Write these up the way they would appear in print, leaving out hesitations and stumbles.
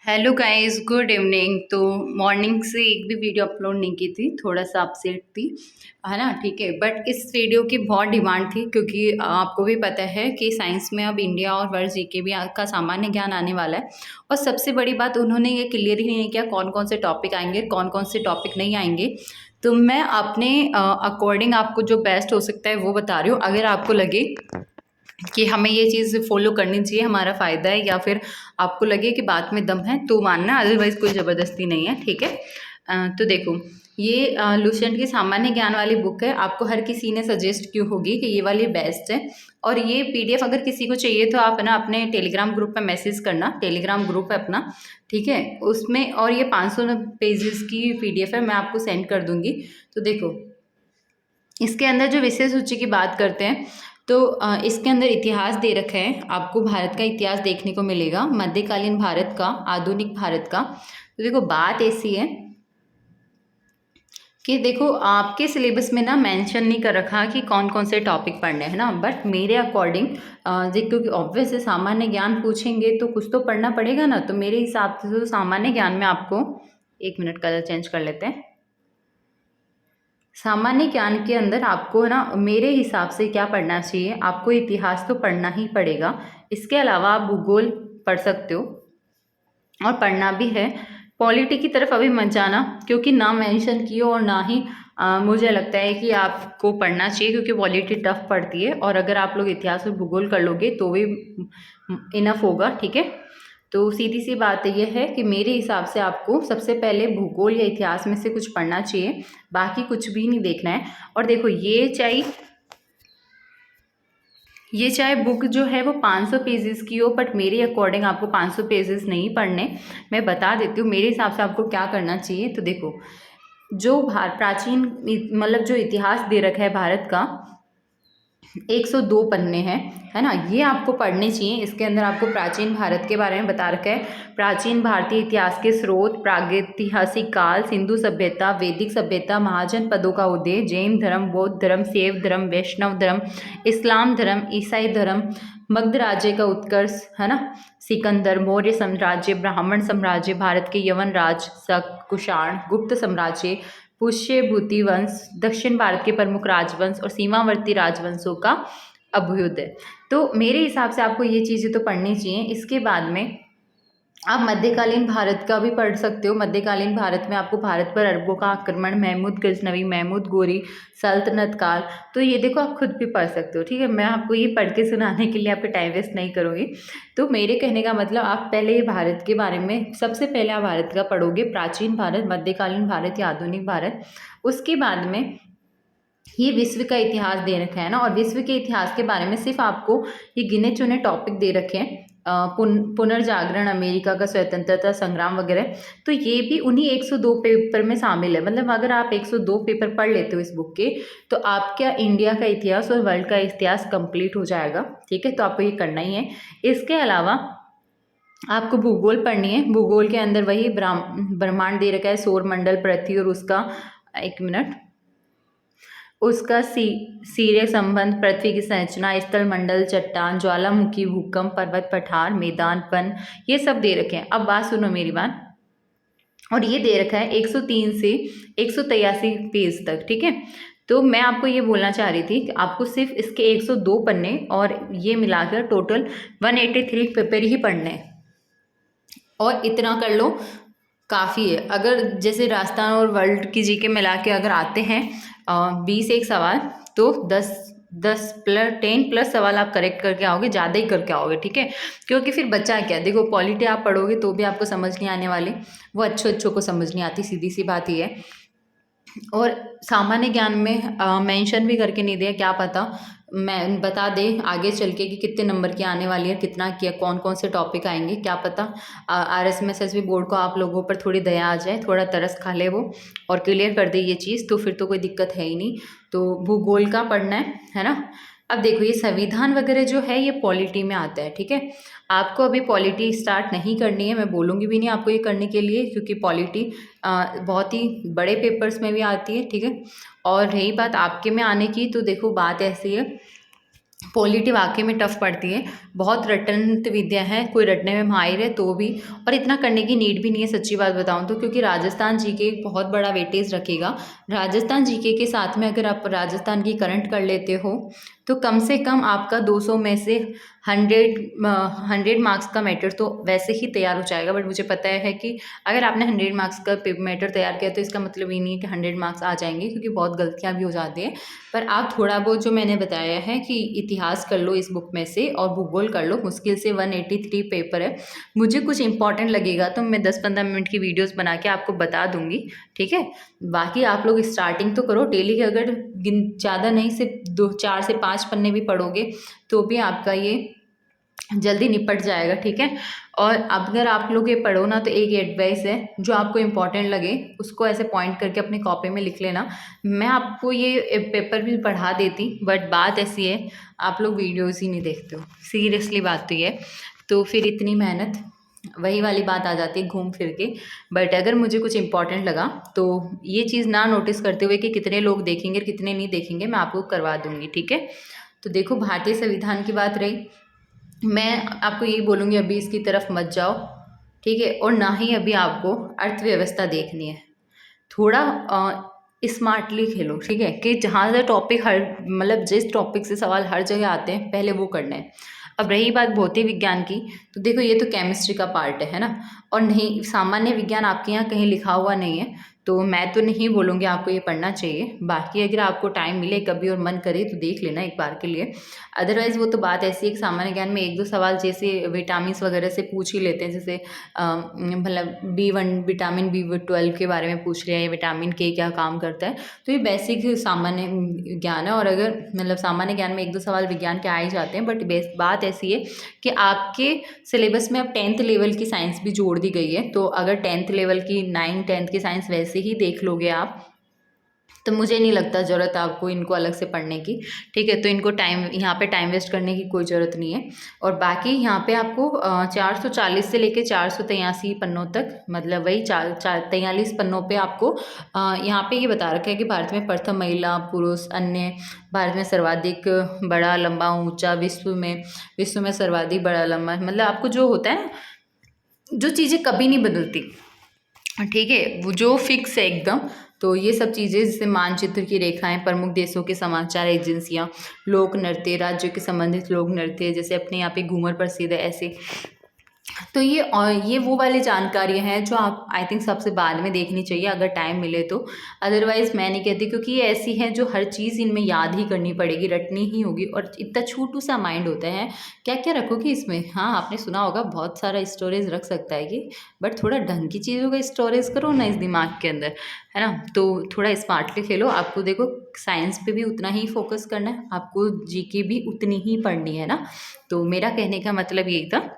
Hello guys, good evening. तो morning से एक भी वीडियो अपलोड नहीं की थी, थोड़ा सा अपसेट थी, है ना। ठीक है, बट इस वीडियो की बहुत डिमांड थी क्योंकि आपको भी पता है कि साइंस में अब इंडिया और वर्ल्ड जीके भी का सामान्य ज्ञान आने वाला है। और सबसे बड़ी बात, उन्होंने ये क्लियर ही नहीं किया कौन कौन से टॉपिक आएंगे, कौन कौन से टॉपिक नहीं आएंगे। तो मैं अपने अकॉर्डिंग आपको जो बेस्ट हो सकता है वो बता रही हूँ। अगर आपको लगे कि हमें ये चीज़ फॉलो करनी चाहिए, हमारा फ़ायदा है, या फिर आपको लगे कि बात में दम है तो मानना, अदरवाइज़ कोई ज़बरदस्ती नहीं है। ठीक है। तो देखो, ये लुसेंट की सामान्य ज्ञान वाली बुक है। आपको हर किसी ने सजेस्ट की होगी कि ये वाली बेस्ट है। और ये पीडीएफ अगर किसी को चाहिए तो आप ना अपने टेलीग्राम ग्रुप पे मैसेज करना, टेलीग्राम ग्रुप है अपना। ठीक है, उसमें, और ये 500 पेजेस की पीडीएफ है, मैं आपको सेंड कर दूंगी। तो देखो, इसके अंदर जो विषय सूची की बात करते हैं तो इसके अंदर इतिहास दे रखा है। आपको भारत का इतिहास देखने को मिलेगा, मध्यकालीन भारत का, आधुनिक भारत का। तो देखो, बात ऐसी है कि देखो, आपके सिलेबस में ना मेंशन नहीं कर रखा कि कौन कौन से टॉपिक पढ़ने हैं ना, बट मेरे अकॉर्डिंग क्योंकि ऑब्वियस है, सामान्य ज्ञान पूछेंगे तो कुछ तो पढ़ना पड़ेगा ना। तो मेरे हिसाब से तो सामान्य ज्ञान में आपको, एक मिनट कलर चेंज कर लेते हैं। सामान्य ज्ञान के अंदर आपको ना, मेरे हिसाब से क्या पढ़ना चाहिए, आपको इतिहास तो पढ़ना ही पड़ेगा। इसके अलावा आप भूगोल पढ़ सकते हो, और पढ़ना भी है। पॉलिटी की तरफ अभी मत जाना, क्योंकि ना मेंशन किए और ना ही मुझे लगता है कि आपको पढ़ना चाहिए, क्योंकि पॉलिटी टफ पड़ती है। और अगर आप लोग इतिहास और भूगोल कर लोगे तो भी इनफ होगा। ठीक है। तो सीधी सी बात यह है कि मेरे हिसाब से आपको सबसे पहले भूगोल या इतिहास में से कुछ पढ़ना चाहिए, बाकी कुछ भी नहीं देखना है। और देखो, ये चाहे बुक जो है वो 500 पेजेस की हो, बट मेरे अकॉर्डिंग आपको 500 पेजेस नहीं पढ़ने। मैं बता देती हूँ मेरे हिसाब से आपको क्या करना चाहिए। तो देखो, जो प्राचीन, मतलब जो इतिहास दे रखा है भारत का, 102 पन्ने हैं, है ना, ये आपको पढ़ने चाहिए। इसके अंदर आपको प्राचीन भारत के बारे में बता रखा है। प्राचीन भारतीय इतिहास के स्रोत, प्रागैतिहासिक काल, सिंधु सभ्यता, वैदिक सभ्यता, महाजन पदों का उदय, जैन धर्म, बौद्ध धर्म, शैव धर्म, वैष्णव धर्म, इस्लाम धर्म, ईसाई धर्म, मगध राज्य का उत्कर्ष, है ना, सिकंदर, मौर्य साम्राज्य, ब्राह्मण साम्राज्य, भारत के यवन राज, शक, कुषाण, गुप्त साम्राज्य, पुष्यभूति वंश, दक्षिण भारत के प्रमुख राजवंश और सीमावर्ती राजवंशों का अभ्युदय। तो मेरे हिसाब से आपको ये चीज़ें तो पढ़नी चाहिए। इसके बाद में आप मध्यकालीन भारत का भी पढ़ सकते हो। मध्यकालीन भारत में आपको भारत पर अरबों का आक्रमण, महमूद गजनवी, महमूद गोरी, सल्तनत काल, तो ये देखो, आप खुद भी पढ़ सकते हो। ठीक है, मैं आपको ये पढ़ के सुनाने के लिए आपका टाइम वेस्ट नहीं करूँगी। तो मेरे कहने का मतलब, आप पहले ये भारत के बारे में, सबसे पहले आप भारत का पढ़ोगे, प्राचीन भारत, मध्यकालीन भारत या आधुनिक भारत। उसके बाद में ये विश्व का इतिहास दे रखा है ना, और विश्व के इतिहास के बारे में सिर्फ आपको ये गिने चुने टॉपिक दे रखे हैं। पुनर्जागरण, अमेरिका का स्वतंत्रता संग्राम वगैरह। तो ये भी उन्हीं 102 पेपर में शामिल है। मतलब अगर आप 102 पेपर पढ़ लेते हो इस बुक के, तो आपका इंडिया का इतिहास और वर्ल्ड का इतिहास कंप्लीट हो जाएगा। ठीक है, तो आपको ये करना ही है। इसके अलावा आपको भूगोल पढ़नी है। भूगोल के अंदर वही ब्रह्मांड दे रखा है, सौर मंडल, पृथ्वी और उसका, एक मिनट, उसका सीरे संबंध, पृथ्वी की संरचना, स्थल मंडल, चट्टान, ज्वालामुखी, भूकंप, पर्वत, पठार, मैदान, वन, ये सब दे रखे हैं। अब बात सुनो मेरी बात। और ये दे रखा है 103 से 183 पेज तक। ठीक है, तो मैं आपको ये बोलना चाह रही थी कि आपको सिर्फ इसके 102 पन्ने और ये मिलाकर टोटल 183 पेपर ही पढ़ने हैं, और इतना कर लो, काफ़ी है। अगर जैसे राजस्थान और वर्ल्ड की जीके मिला के अगर आते हैं 20 एक सवाल, तो 10 प्लस 10 प्लस सवाल आप करेक्ट करके आओगे, ज़्यादा ही करके आओगे। ठीक है, क्योंकि फिर बचा क्या, देखो, पॉलिटी आप पढ़ोगे तो भी आपको समझ नहीं आने वाली, वो अच्छों अच्छों को समझ नहीं आती, सीधी सी बात ये है। और सामान्य ज्ञान में मेंशन भी करके नहीं दिया, क्या पता मैं बता दे आगे चल के कि कितने नंबर की आने वाली है, कितना किया, कौन कौन से टॉपिक आएंगे, क्या पता RSMSSB बोर्ड को आप लोगों पर थोड़ी दया आ जाए, थोड़ा तरस खा ले वो, और क्लियर कर दे ये चीज़, तो फिर तो कोई दिक्कत है ही नहीं। तो भूगोल का पढ़ना है ना। अब देखो, ये संविधान वगैरह जो है ये पॉलिटी में आता है। ठीक है, आपको अभी पॉलिटी स्टार्ट नहीं करनी है, मैं बोलूँगी भी नहीं आपको ये करने के लिए, क्योंकि पॉलिटी बहुत ही बड़े पेपर्स में भी आती है। ठीक है, और रही बात आपके में आने की, तो देखो, बात ऐसी है, पॉलिटी वाकई में टफ पड़ती है। बहुत रटंत विद्या है, कोई रटने में माहिर है तो भी, और इतना करने की नीड भी नहीं है सच्ची बात बताऊं तो, क्योंकि राजस्थान जीके एक बहुत बड़ा वेटेज रखेगा। राजस्थान जीके के साथ में अगर आप राजस्थान की करंट कर लेते हो तो कम से कम आपका 200 में से 100 मार्क्स का मैटर तो वैसे ही तैयार हो जाएगा। बट मुझे पता है कि अगर आपने 100 मार्क्स का मैटर तैयार किया तो इसका मतलब ये नहीं है कि 100 मार्क्स आ जाएंगे, क्योंकि बहुत गलतियां भी हो जाती हैं। पर आप थोड़ा बहुत जो मैंने बताया है कि इतिहास कर लो इस बुक में से और भूगोल कर लो, मुश्किल से 183 पेपर है। मुझे कुछ इंपॉर्टेंट लगेगा तो मैं 10-15 मिनट की वीडियोस बना के आपको बता दूंगी, ठीक है। बाकी आप लोग स्टार्टिंग तो करो डेली के, अगर ज़्यादा नहीं सिर्फ 4 से 5 पन्ने भी पढ़ोगे तो भी आपका ये जल्दी निपट जाएगा, ठीक है। और अगर आप लोग ये पढ़ो ना तो एक एडवाइस है, जो आपको इम्पोर्टेंट लगे उसको ऐसे पॉइंट करके अपनी कॉपी में लिख लेना। मैं आपको ये पेपर भी पढ़ा देती, बट बात ऐसी है आप लोग वीडियोस ही नहीं देखते हो, सीरियसली बात तो ये। तो फिर इतनी मेहनत, वही वाली बात आ जाती है घूम फिर के। बट अगर मुझे कुछ इंपॉर्टेंट लगा तो ये चीज़ ना नोटिस करते हुए कि कितने लोग देखेंगे कितने नहीं देखेंगे, मैं आपको करवा दूंगी, ठीक है। तो देखो, भारतीय संविधान की बात रही, मैं आपको यही बोलूँगी अभी इसकी तरफ मत जाओ, ठीक है। और ना ही अभी आपको अर्थव्यवस्था देखनी है, थोड़ा स्मार्टली खेलो, ठीक है। कि जहाँ से टॉपिक हर मतलब जिस टॉपिक से सवाल हर जगह आते हैं पहले वो करना है। अब रही बात भौतिक विज्ञान की, तो देखो ये तो केमिस्ट्री का पार्ट है ना, और नहीं सामान्य विज्ञान आपके यहाँ कहीं लिखा हुआ नहीं है, तो मैं तो नहीं बोलूँगी आपको ये पढ़ना चाहिए। बाकी अगर आपको टाइम मिले कभी और मन करे तो देख लेना एक बार के लिए, अदरवाइज़ वो तो बात ऐसी है कि सामान्य ज्ञान में 1-2 सवाल जैसे विटामिन वगैरह से पूछ ही लेते हैं, जैसे मतलब B1 विटामिन B12 के बारे में पूछ लिया, या विटामिन के क्या काम करता है, तो ये बेसिक सामान्य ज्ञान है। और अगर मतलब सामान्य ज्ञान में 1-2 सवाल विज्ञान के आ ही जाते हैं, बट बात ऐसी है कि आपके सिलेबस में अब 10th लेवल की साइंस भी जोड़ दी गई है, तो अगर 10th लेवल की 9th-10th की साइंस वैसे ही देख लोगे आप, तो मुझे नहीं लगता ज़रूरत आपको इनको अलग से पढ़ने की, ठीक है। तो इनको टाइम यहाँ पे टाइम वेस्ट करने की कोई ज़रूरत नहीं है। और बाकी यहाँ पे आपको 440 से लेके 483 पन्नों तक, मतलब वही 43 पन्नों पे आपको यहाँ पे ये बता रखा है कि भारत में प्रथम महिला पुरुष अन्य, भारत में सर्वाधिक बड़ा लंबा ऊंचा, विश्व में सर्वाधिक बड़ा लंबा, मतलब आपको जो होता है जो चीज़ें कभी नहीं बदलती, ठीक है, वो जो फिक्स है एकदम। तो ये सब चीज़ें जैसे मानचित्र की रेखाएं, प्रमुख देशों के समाचार एजेंसियां, लोक नृत्य, राज्यों के संबंधित लोक नृत्य, जैसे अपने यहाँ पे घूमर प्रसिद्ध है ऐसे। तो ये वो वाली जानकारियाँ हैं जो आप आई थिंक सबसे बाद में देखनी चाहिए अगर टाइम मिले तो, अदरवाइज़ मैं नहीं कहती, क्योंकि ये ऐसी हैं जो हर चीज़ इनमें याद ही करनी पड़ेगी, रटनी ही होगी। और इतना छोटू सा माइंड होता है, क्या क्या रखोगे इसमें। हाँ, आपने सुना होगा बहुत सारा स्टोरेज रख सकता है ये, बट थोड़ा ढंग की चीज़ों का स्टोरेज करो ना इस दिमाग के अंदर, है ना। तो थोड़ा स्मार्टली खेलो। आपको देखो साइंस पे भी उतना ही फोकस करना है, आपको जीके भी उतनी ही पढ़नी है ना। तो मेरा कहने का मतलब यही था।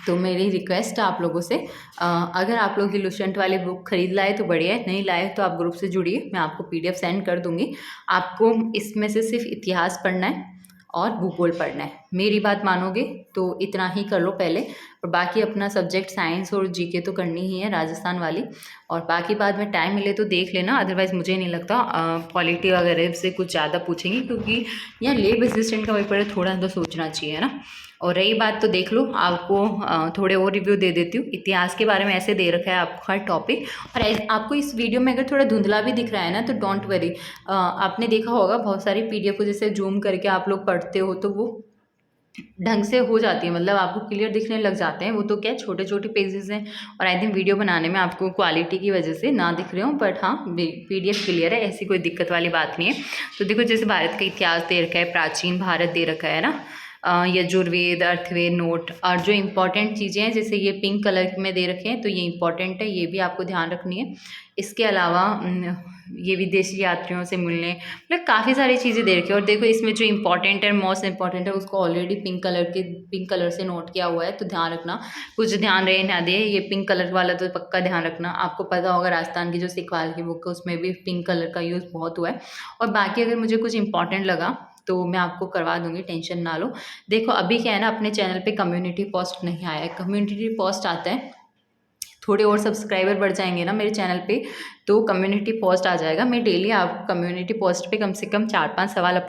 तो मेरी रिक्वेस्ट है आप लोगों से, अगर आप लोग ये लुसेंट वाली बुक खरीद लाए तो बढ़िया है, नहीं लाए तो आप ग्रुप से जुड़िए, मैं आपको PDF सेंड कर दूंगी। आपको इसमें से सिर्फ इतिहास पढ़ना है और भूगोल पढ़ना है, मेरी बात मानोगे तो इतना ही कर लो पहले। और बाकी अपना सब्जेक्ट साइंस और जीके तो करनी ही है राजस्थान वाली, और बाकी बाद में टाइम मिले तो देख लेना। अदरवाइज़ मुझे नहीं लगता पॉलिटी वगैरह से कुछ ज़्यादा पूछेंगे, क्योंकि यहाँ लेब असिस्टेंट का पेपर है, थोड़ा तो सोचना चाहिए ना। और रही बात तो देख लो, आपको थोड़े और रिव्यू दे देती हूँ। इतिहास के बारे में ऐसे दे रखा है आपको हर टॉपिक, और आपको इस वीडियो में अगर थोड़ा धुंधला भी दिख रहा है ना तो डोंट वरी। आपने देखा होगा बहुत सारी PDF को जैसे जूम करके आप लोग पढ़ते हो तो वो ढंग से हो जाती है, मतलब आपको क्लियर दिखने लग जाते हैं। वो तो क्या छोटे छोटे पेजेस हैं, और आई थिंक वीडियो बनाने में आपको क्वालिटी की वजह से ना दिख रहे हो, बट हाँ PDF क्लियर है, ऐसी कोई दिक्कत वाली बात नहीं है। तो देखो जैसे भारत का इतिहास दे रखा है, प्राचीन भारत दे रखा है ना, यजुर्वेद, अर्थवेद, नोट, और जो इंपॉर्टेंट चीज़ें हैं जैसे ये पिंक कलर में दे रखे हैं तो ये इंपॉर्टेंट है, ये भी आपको ध्यान रखनी है। इसके अलावा ये विदेशी यात्रियों से मिलने, मतलब काफ़ी सारी चीज़ें दे रखी है। और देखो इसमें जो इंपॉर्टेंट है, मोस्ट इंपॉर्टेंट है, उसको ऑलरेडी पिंक कलर से नोट किया हुआ है, तो ध्यान रखना। कुछ ध्यान रहे ना दे, ये पिंक कलर वाला तो पक्का ध्यान रखना। आपको पता होगा राजस्थान की जो सिखवाल की बुक है उसमें भी पिंक कलर का यूज़ बहुत हुआ है। और बाकी अगर मुझे कुछ इंपॉर्टेंट लगा तो मैं आपको करवा दूंगी, टेंशन ना लो। देखो अभी क्या है ना, अपने चैनल पे कम्युनिटी पोस्ट नहीं आया है, कम्युनिटी पोस्ट आता है, थोड़े और सब्सक्राइबर बढ़ जाएंगे ना मेरे चैनल पे तो कम्युनिटी पोस्ट आ जाएगा। मैं डेली आपको कम्युनिटी पोस्ट पे कम से कम 4-5 सवाल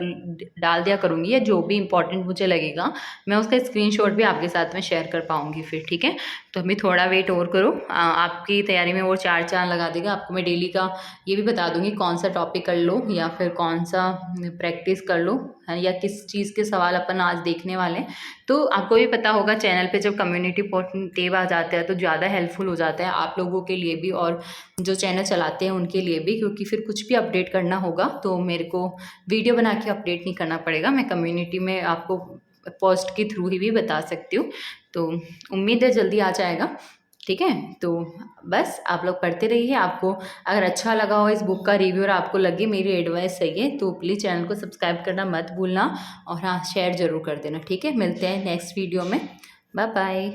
डाल दिया करूँगी, या जो भी इंपॉर्टेंट मुझे लगेगा मैं उसका स्क्रीनशॉट भी आपके साथ में शेयर कर पाऊँगी फिर, ठीक है। तो अभी थोड़ा वेट और करो, आपकी तैयारी में और 4 चाँद लगा देगा। आपको मैं डेली का ये भी बता दूँगी कौन सा टॉपिक कर लो या फिर कौन सा प्रैक्टिस कर लो, या किस चीज़ के सवाल अपन आज देखने वाले हैं। तो आपको भी पता होगा चैनल पे जब कम्युनिटी पोस्ट टेब आ जाता है तो ज़्यादा हेल्पफुल हो जाता है आप लोगों के लिए भी और जो चैनल चलाते हैं उनके लिए भी, क्योंकि फिर कुछ भी अपडेट करना होगा तो मेरे को वीडियो बना के अपडेट नहीं करना पड़ेगा, मैं कम्युनिटी में आपको पोस्ट के थ्रू ही भी बता सकती हूँ। तो उम्मीद है जल्दी आ जाएगा, ठीक है। तो बस आप लोग पढ़ते रहिए। आपको अगर अच्छा लगा हो इस बुक का रिव्यू और आपको लगे मेरी एडवाइस सही है तो प्लीज़ चैनल को सब्सक्राइब करना मत भूलना, और हाँ शेयर ज़रूर कर देना, ठीक है। मिलते हैं नेक्स्ट वीडियो में, बाय बाय।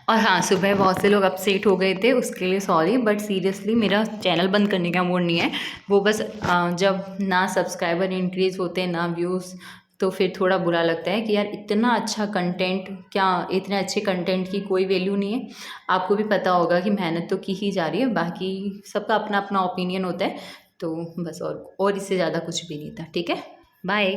और हाँ, सुबह बहुत से लोग अपसेट हो गए थे, उसके लिए सॉरी, बट सीरियसली मेरा चैनल बंद करने का मूड नहीं है। वो बस जब ना सब्सक्राइबर इंक्रीज़ होते हैं ना व्यूज़, तो फिर थोड़ा बुरा लगता है कि यार इतना अच्छा कंटेंट, क्या इतने अच्छे कंटेंट की कोई वैल्यू नहीं है। आपको भी पता होगा कि मेहनत तो की ही जा रही है, बाकी सबका अपना अपना ओपिनियन होता है। तो बस और इससे ज़्यादा कुछ भी नहीं था, ठीक है। बाय।